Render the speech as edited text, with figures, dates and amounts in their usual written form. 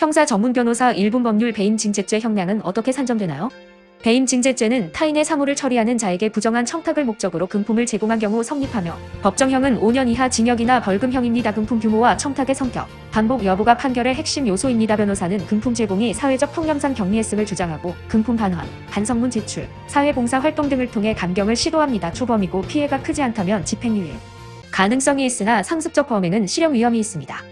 형사 전문 변호사 1분 법률 배임증제죄 형량은 어떻게 산정되나요? 배임증제죄는 타인의 사물을 처리하는 자에게 부정한 청탁을 목적으로 금품을 제공한 경우 성립하며 법정형은 5년 이하 징역이나 벌금형입니다. 금품 규모와 청탁의 성격, 반복 여부가 판결의 핵심 요소입니다. 변호사는 금품 제공이 사회적 폭력상 경미했음을 주장하고 금품 반환, 반성문 제출, 사회봉사 활동 등을 통해 감경을 시도합니다. 초범이고 피해가 크지 않다면 집행유예 가능성이 있으나 상습적 범행은 실형 위험이 있습니다.